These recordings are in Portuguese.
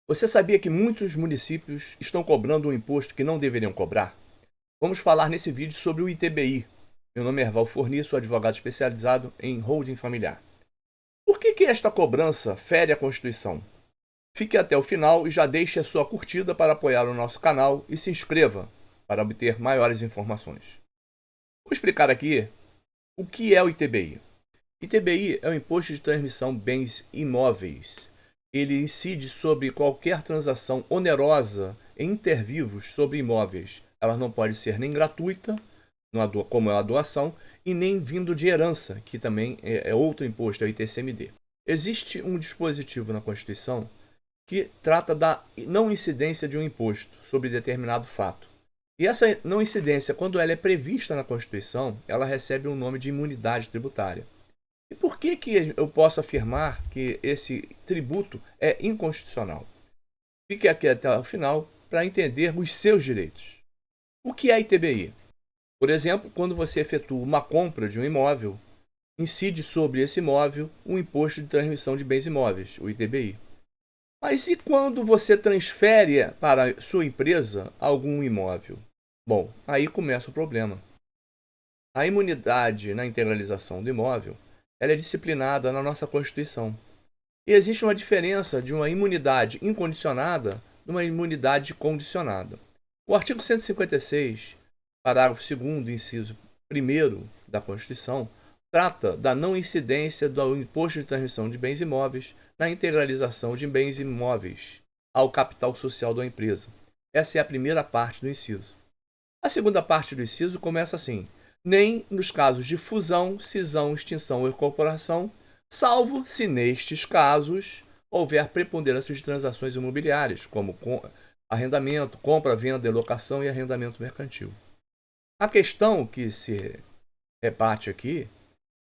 Você sabia que muitos municípios estão cobrando um imposto que não deveriam cobrar? Vamos falar nesse vídeo sobre o ITBI. Meu nome é Erval Forni, sou advogado especializado em holding familiar. Por que esta cobrança fere a Constituição? Fique até o final e já deixe a sua curtida para apoiar o nosso canal e se inscreva para obter maiores informações. Vou explicar aqui o que é o ITBI. ITBI é o Imposto de Transmissão de Bens Imóveis. Ele incide sobre qualquer transação onerosa em inter vivos sobre imóveis. Ela não pode ser nem gratuita, como é a doação, e nem vindo de herança, que também é outro imposto, é o ITCMD. Existe um dispositivo na Constituição que trata da não incidência de um imposto sobre determinado fato. E essa não incidência, quando ela é prevista na Constituição, ela recebe um nome de imunidade tributária. E por que eu posso afirmar que esse tributo é inconstitucional? Fique aqui até o final para entender os seus direitos. O que é ITBI? Por exemplo, quando você efetua uma compra de um imóvel, incide sobre esse imóvel o Imposto de Transmissão de Bens Imóveis, o ITBI. Mas e quando você transfere para a sua empresa algum imóvel? Bom, aí começa o problema. A imunidade na integralização do imóvel ela é disciplinada na nossa Constituição. E existe uma diferença de uma imunidade incondicionada de uma imunidade condicionada. O artigo 156, parágrafo 2º, inciso 1º da Constituição, trata da não incidência do imposto de transmissão de bens imóveis na integralização de bens imóveis ao capital social da empresa. Essa é a primeira parte do inciso. A segunda parte do inciso começa assim: nem nos casos de fusão, cisão, extinção ou incorporação, salvo se nestes casos houver preponderância de transações imobiliárias, como arrendamento, compra, venda, locação e arrendamento mercantil. A questão que se rebate aqui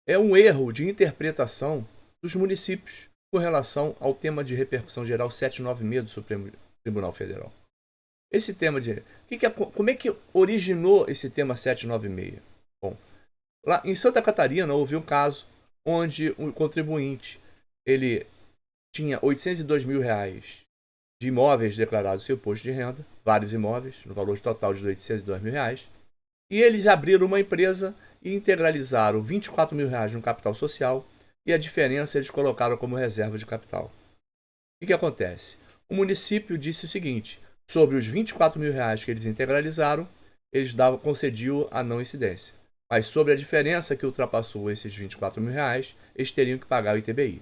é um erro de interpretação dos municípios com relação ao tema de repercussão geral 796 do Supremo Tribunal Federal. Esse tema de... como é que originou esse tema 796? Bom, lá em Santa Catarina houve um caso onde o contribuinte ele tinha R$ 802 mil de imóveis declarados no seu imposto de renda, vários imóveis, no valor total de R$ 802 mil, e eles abriram uma empresa e integralizaram R$ 24 mil no capital social e a diferença eles colocaram como reserva de capital. O que acontece? O município disse o seguinte: sobre os R$ 24 mil que eles integralizaram, eles concediam a não incidência. Mas sobre a diferença que ultrapassou esses R$ 24 mil, eles teriam que pagar o ITBI.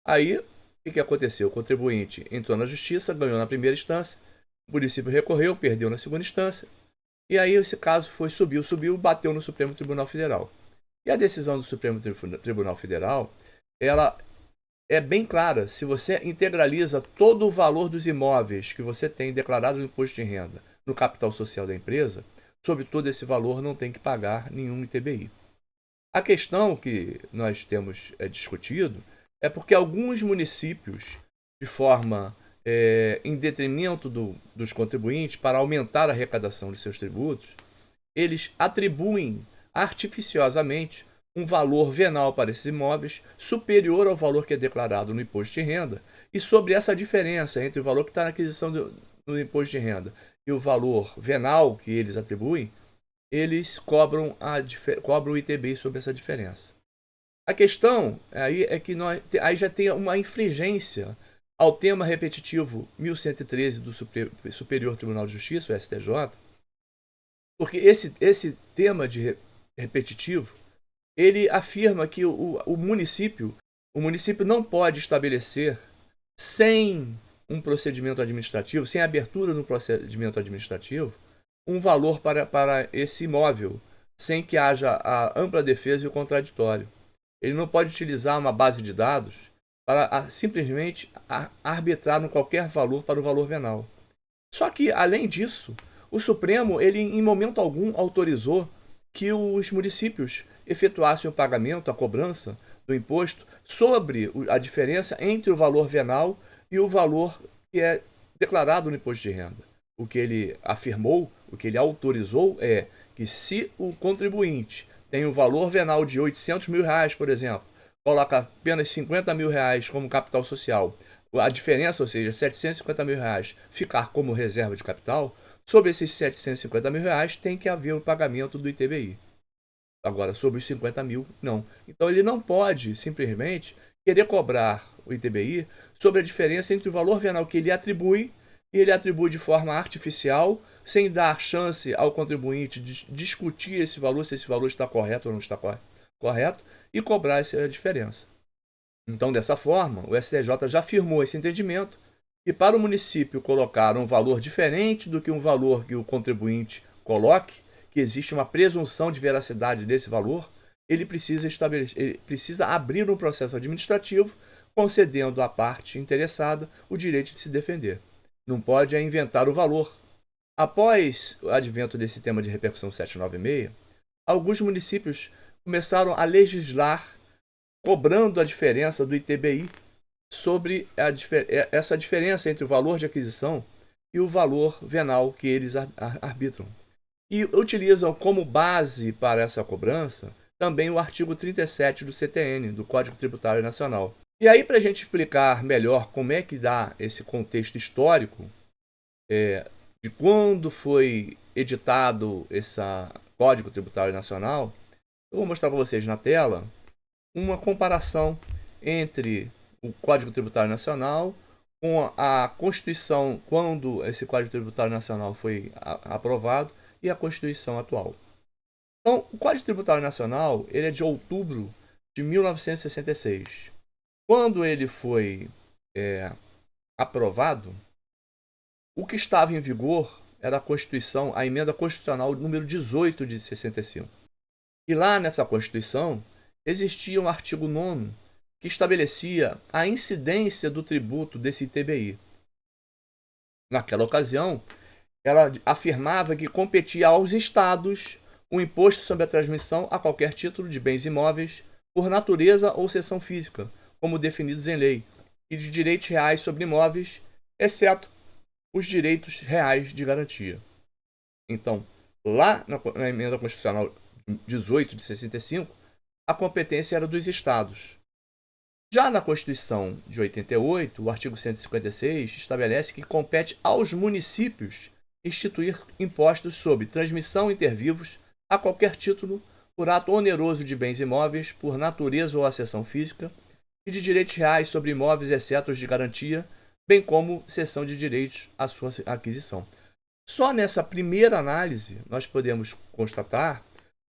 Aí, o que aconteceu? O contribuinte entrou na justiça, ganhou na primeira instância, o município recorreu, perdeu na segunda instância, e aí esse caso subiu, bateu no Supremo Tribunal Federal. E a decisão do Supremo Tribunal Federal, ela é bem clara. Se você integraliza todo o valor dos imóveis que você tem declarado no imposto de renda no capital social da empresa, sobre todo esse valor não tem que pagar nenhum ITBI. A questão que nós temos discutido é porque alguns municípios, de forma em detrimento dos contribuintes, para aumentar a arrecadação de seus tributos, eles atribuem artificiosamente um valor venal para esses imóveis superior ao valor que é declarado no imposto de renda, e sobre essa diferença entre o valor que está na aquisição do imposto de renda e o valor venal que eles atribuem, eles cobram o ITBI sobre essa diferença. A questão aí é que aí já tem uma infringência ao tema repetitivo 1113 do Superior Tribunal de Justiça, o STJ, porque esse tema de repetitivo, ele afirma que o município não pode estabelecer, sem um procedimento administrativo, sem abertura no procedimento administrativo, um valor para esse imóvel, sem que haja a ampla defesa e o contraditório. Ele não pode utilizar uma base de dados para simplesmente arbitrar qualquer valor para o valor venal. Só que, além disso, o Supremo, ele em momento algum autorizou que os municípios efetuassem o pagamento, a cobrança do imposto sobre a diferença entre o valor venal e o valor que é declarado no imposto de renda. O que ele afirmou, o que ele autorizou é que se o contribuinte tem um valor venal de R$ 800 mil, por exemplo, coloca apenas R$ 50 mil como capital social, a diferença, ou seja, R$ 750 mil, ficar como reserva de capital, sobre esses R$ 750 mil tem que haver o pagamento do ITBI. Agora, sobre os 50 mil, não. Então, ele não pode simplesmente querer cobrar o ITBI sobre a diferença entre o valor venal que ele atribui, e ele atribui de forma artificial, sem dar chance ao contribuinte de discutir esse valor, se esse valor está correto ou não está correto, e cobrar essa diferença. Então, dessa forma, o STJ já firmou esse entendimento, e para o município colocar um valor diferente do que um valor que o contribuinte coloque, que existe uma presunção de veracidade desse valor, ele precisa abrir um processo administrativo, concedendo à parte interessada o direito de se defender. Não pode inventar o valor. Após o advento desse tema de repercussão 796, alguns municípios começaram a legislar cobrando a diferença do ITBI sobre essa diferença entre o valor de aquisição e o valor venal que eles arbitram. E utilizam como base para essa cobrança também o artigo 37 do CTN, do Código Tributário Nacional. E aí, para a gente explicar melhor como é que dá esse contexto histórico de quando foi editado esse Código Tributário Nacional, eu vou mostrar para vocês na tela uma comparação entre o Código Tributário Nacional com a Constituição, quando esse Código Tributário Nacional foi aprovado, e a Constituição atual. Então, o Código Tributário Nacional ele é de outubro de 1966. Quando ele foi aprovado, o que estava em vigor era a Constituição, a Emenda Constitucional número 18 de 65. E lá nessa Constituição existia um artigo 9º que estabelecia a incidência do tributo desse ITBI. Naquela ocasião, ela afirmava que competia aos estados o imposto sobre a transmissão a qualquer título de bens imóveis, por natureza ou seção física, como definidos em lei, e de direitos reais sobre imóveis, exceto os direitos reais de garantia. Então, lá na Emenda Constitucional 18 de 65, a competência era dos estados. Já na Constituição de 88, o artigo 156 estabelece que compete aos municípios instituir impostos sobre transmissão inter vivos a qualquer título por ato oneroso de bens imóveis por natureza ou acessão física e de direitos reais sobre imóveis exceto os de garantia, bem como cessão de direitos à sua aquisição. Só nessa primeira análise nós podemos constatar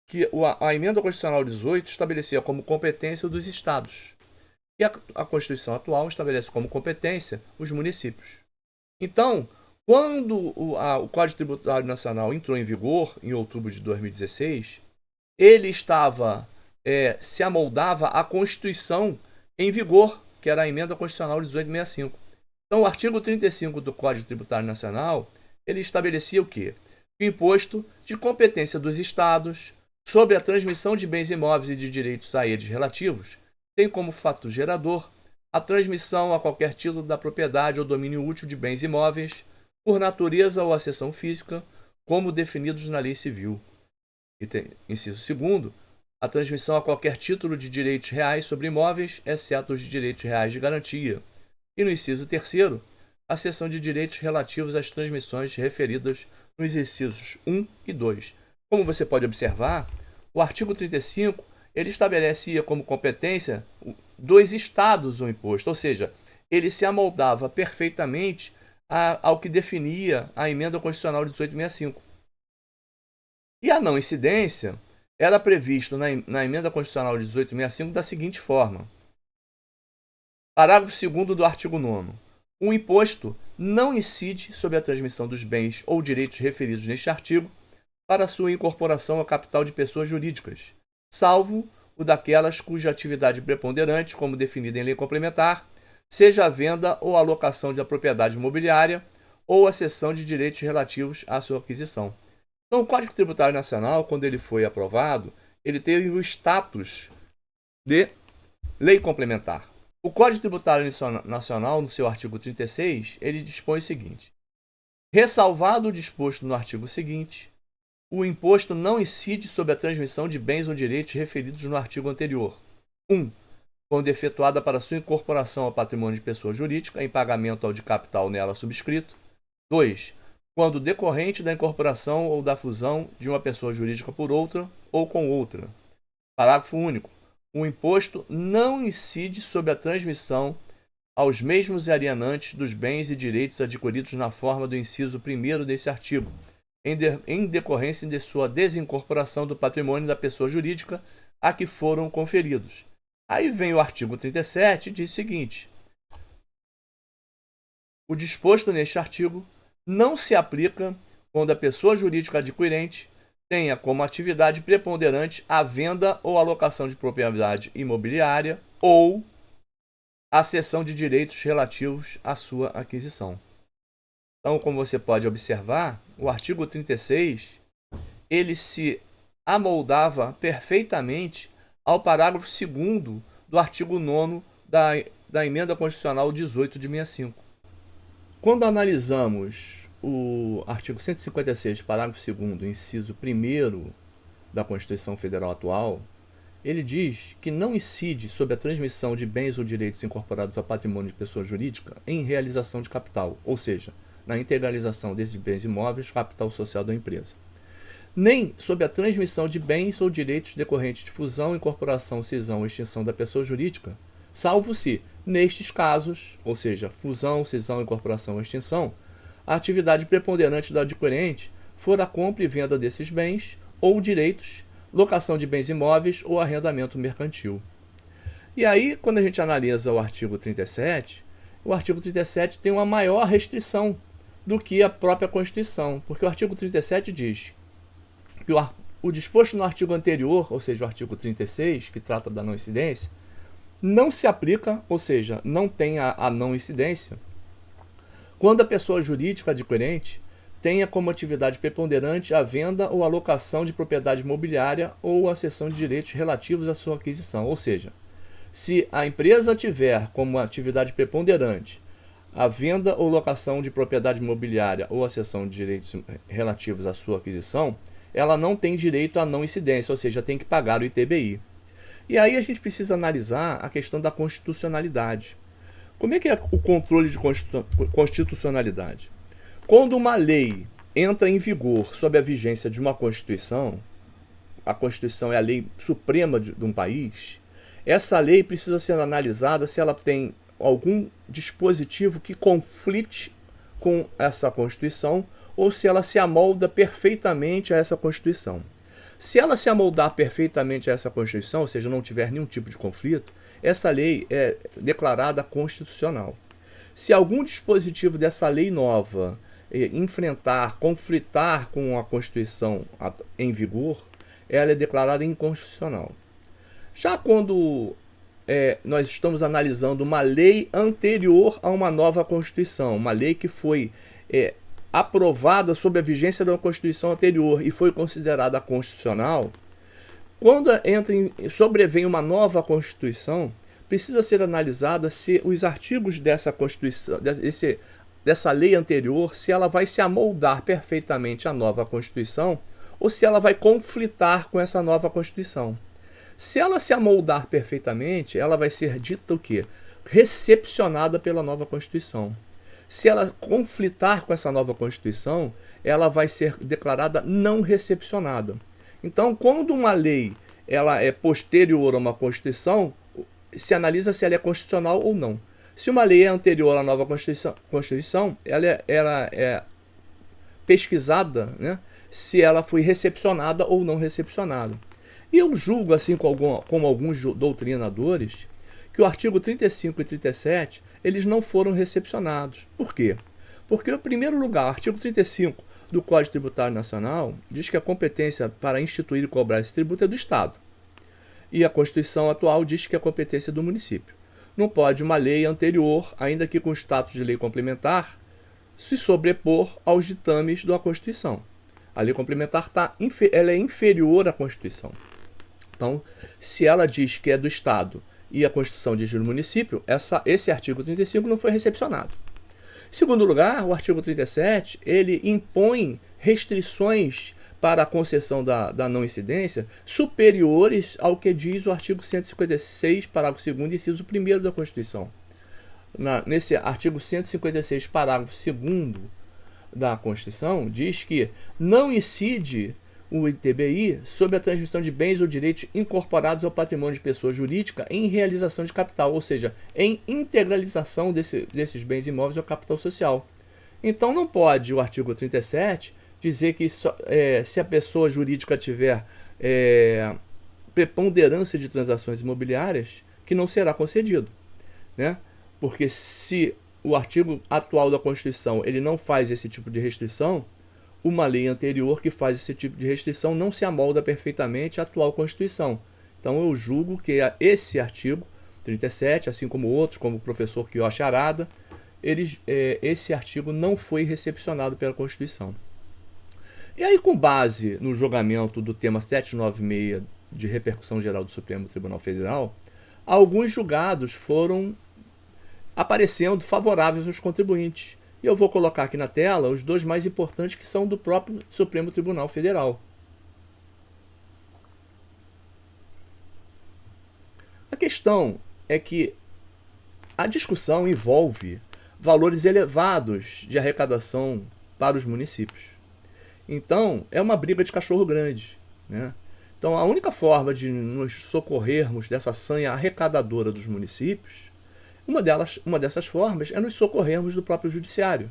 que a Emenda Constitucional 18 estabelecia como competência dos estados e a Constituição atual estabelece como competência os municípios. Então, quando o Código Tributário Nacional entrou em vigor, em outubro de 2016, ele se amoldava à Constituição em vigor, que era a Emenda Constitucional 1865. Então, o artigo 35 do Código Tributário Nacional, ele estabelecia o quê? O imposto de competência dos estados sobre a transmissão de bens imóveis e de direitos a eles relativos tem como fato gerador a transmissão a qualquer título da propriedade ou domínio útil de bens imóveis, por natureza ou acessão física, como definidos na lei civil. Inciso 2º, a transmissão a qualquer título de direitos reais sobre imóveis, exceto os de direitos reais de garantia. E no inciso 3º, a cessão de direitos relativos às transmissões referidas nos incisos 1 e 2. Como você pode observar, o artigo 35 ele estabelecia como competência dos estados o imposto, ou seja, ele se amoldava perfeitamente ao que definia a Emenda Constitucional de 1865. E a não incidência era previsto na Emenda Constitucional de 1865 da seguinte forma. Parágrafo 2º do artigo 9º. O imposto não incide sobre a transmissão dos bens ou direitos referidos neste artigo para sua incorporação ao capital de pessoas jurídicas, salvo o daquelas cuja atividade preponderante, como definida em lei complementar, seja a venda ou alocação da propriedade imobiliária ou a cessão de direitos relativos à sua aquisição. Então, o Código Tributário Nacional, quando ele foi aprovado, ele teve o status de lei complementar. O Código Tributário Nacional, no seu artigo 36, ele dispõe o seguinte: ressalvado o disposto no artigo seguinte, o imposto não incide sobre a transmissão de bens ou direitos referidos no artigo anterior. 1. quando efetuada para sua incorporação ao patrimônio de pessoa jurídica em pagamento ao de capital nela subscrito. 2. Quando decorrente da incorporação ou da fusão de uma pessoa jurídica por outra ou com outra. Parágrafo único. O imposto não incide sobre a transmissão aos mesmos alienantes dos bens e direitos adquiridos na forma do inciso 1º desse artigo, em decorrência de sua desincorporação do patrimônio da pessoa jurídica a que foram conferidos. Aí vem o artigo 37 e diz o seguinte: o disposto neste artigo não se aplica quando a pessoa jurídica adquirente tenha como atividade preponderante a venda ou alocação de propriedade imobiliária ou a cessão de direitos relativos à sua aquisição. Então, como você pode observar, o artigo 36 ele se amoldava perfeitamente ao parágrafo 2º do artigo 9º da Emenda Constitucional 18 de 65. Quando analisamos o artigo 156, parágrafo 2º, inciso 1º da Constituição Federal atual, ele diz que não incide sobre a transmissão de bens ou direitos incorporados ao patrimônio de pessoa jurídica em realização de capital, ou seja, na integralização desses bens imóveis, capital social da empresa. Nem sobre a transmissão de bens ou direitos decorrentes de fusão, incorporação, cisão ou extinção da pessoa jurídica, salvo se, nestes casos, ou seja, fusão, cisão, incorporação ou extinção, a atividade preponderante da adquirente for a compra e venda desses bens ou direitos, locação de bens imóveis ou arrendamento mercantil. E aí, quando a gente analisa o artigo 37 tem uma maior restrição do que a própria Constituição, porque o artigo 37 diz que o disposto no artigo anterior, ou seja, o artigo 36, que trata da não incidência, não se aplica, ou seja, não tem a não incidência, quando a pessoa jurídica adquirente tenha como atividade preponderante a venda ou alocação de propriedade imobiliária ou a cessão de direitos relativos à sua aquisição. Ou seja, se a empresa tiver como atividade preponderante a venda ou locação de propriedade imobiliária ou a cessão de direitos relativos à sua aquisição, ela não tem direito à não incidência, ou seja, tem que pagar o ITBI. E aí a gente precisa analisar a questão da constitucionalidade. Como é que é o controle de constitucionalidade? Quando uma lei entra em vigor sob a vigência de uma Constituição, a Constituição é a lei suprema de um país, essa lei precisa ser analisada se ela tem algum dispositivo que conflite com essa Constituição ou se ela se amolda perfeitamente a essa Constituição. Se ela se amoldar perfeitamente a essa Constituição, ou seja, não tiver nenhum tipo de conflito, essa lei é declarada constitucional. Se algum dispositivo dessa lei nova conflitar com a Constituição em vigor, ela é declarada inconstitucional. Já quando nós estamos analisando uma lei anterior a uma nova Constituição, uma lei que foi aprovada sob a vigência da Constituição anterior e foi considerada constitucional, quando sobrevém uma nova Constituição, precisa ser analisada se os artigos dessa Constituição, dessa lei anterior, se ela vai se amoldar perfeitamente à nova Constituição ou se ela vai conflitar com essa nova Constituição. Se ela se amoldar perfeitamente, ela vai ser dita o quê? Recepcionada pela nova Constituição. Se ela conflitar com essa nova Constituição, ela vai ser declarada não recepcionada. Então, quando uma lei ela é posterior a uma Constituição, se analisa se ela é constitucional ou não. Se uma lei é anterior à nova Constituição, ela é pesquisada, né, se ela foi recepcionada ou não recepcionada. E eu julgo, assim como alguns doutrinadores, que o artigo 35 e 37 eles não foram recepcionados. Por quê? Porque, em primeiro lugar, o artigo 35 do Código Tributário Nacional diz que a competência para instituir e cobrar esse tributo é do Estado. E a Constituição atual diz que a competência é do município. Não pode uma lei anterior, ainda que com status de lei complementar, se sobrepor aos ditames da Constituição. A lei complementar ela é inferior à Constituição. Então, se ela diz que é do Estado e a Constituição diz do município, esse artigo 35 não foi recepcionado. Em segundo lugar, o artigo 37 ele impõe restrições para a concessão da não incidência superiores ao que diz o artigo 156, parágrafo 2º, inciso 1º da Constituição. Nesse artigo 156, parágrafo 2º da Constituição, diz que não incide o ITBI sobre a transmissão de bens ou direitos incorporados ao patrimônio de pessoa jurídica em realização de capital, ou seja, em integralização desses bens imóveis ao capital social. Então não pode o artigo 37 dizer que se a pessoa jurídica tiver preponderância de transações imobiliárias, que não será concedido, né? Porque se o artigo atual da Constituição ele não faz esse tipo de restrição, uma lei anterior que faz esse tipo de restrição não se amolda perfeitamente à atual Constituição. Então eu julgo que esse artigo 37, assim como outros, como o professor Kiyoshi Arada, esse artigo não foi recepcionado pela Constituição. E aí, com base no julgamento do tema 796 de repercussão geral do Supremo Tribunal Federal, alguns julgados foram aparecendo favoráveis aos contribuintes. E eu vou colocar aqui na tela os dois mais importantes, que são do próprio Supremo Tribunal Federal. A questão é que a discussão envolve valores elevados de arrecadação para os municípios. Então, é uma briga de cachorro grande, né? Então, a única forma de nos socorrermos dessa sanha arrecadadora dos municípios, uma dessas formas é nos socorrermos do próprio judiciário,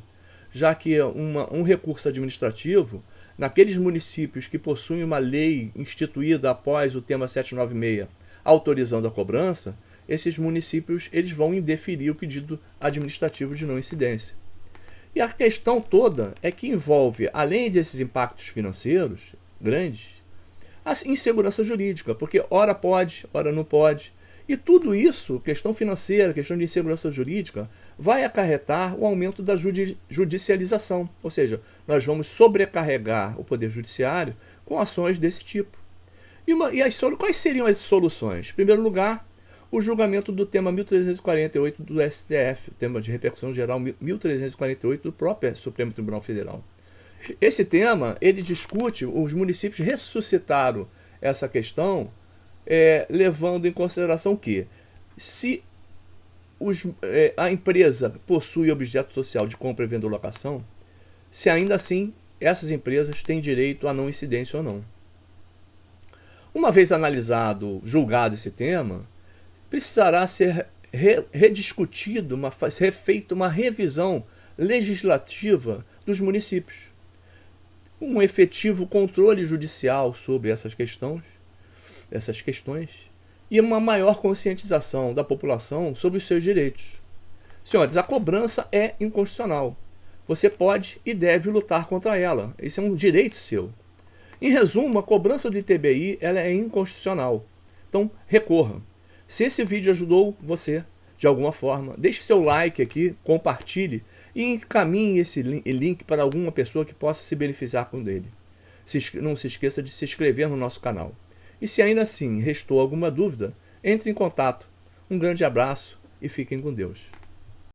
já que um recurso administrativo, naqueles municípios que possuem uma lei instituída após o tema 796, autorizando a cobrança, esses municípios eles vão indeferir o pedido administrativo de não incidência. E a questão toda é que envolve, além desses impactos financeiros grandes, a insegurança jurídica, porque ora pode, ora não pode. E tudo isso, questão financeira, questão de insegurança jurídica, vai acarretar o aumento da judicialização. Ou seja, nós vamos sobrecarregar o Poder Judiciário com ações desse tipo. Quais seriam as soluções? Em primeiro lugar, o julgamento do tema 1348 do STF, o tema de repercussão geral 1348 do próprio Supremo Tribunal Federal. Esse tema, ele discute, os municípios ressuscitaram essa questão, levando em consideração que, se a empresa possui objeto social de compra, venda ou locação, se ainda assim essas empresas têm direito à não incidência ou não. Uma vez analisado, julgado esse tema, precisará ser rediscutido, ser feita uma revisão legislativa dos municípios. Um efetivo controle judicial sobre essas questões e uma maior conscientização da população sobre os seus direitos. Senhores, a cobrança é inconstitucional. Você pode e deve lutar contra ela. Esse é um direito seu. Em resumo, a cobrança do ITBI ela é inconstitucional. Então, recorra. Se esse vídeo ajudou você de alguma forma, deixe seu like aqui, compartilhe e encaminhe esse link para alguma pessoa que possa se beneficiar com ele. Não se esqueça de se inscrever no nosso canal. E se ainda assim restou alguma dúvida, entre em contato. Um grande abraço e fiquem com Deus.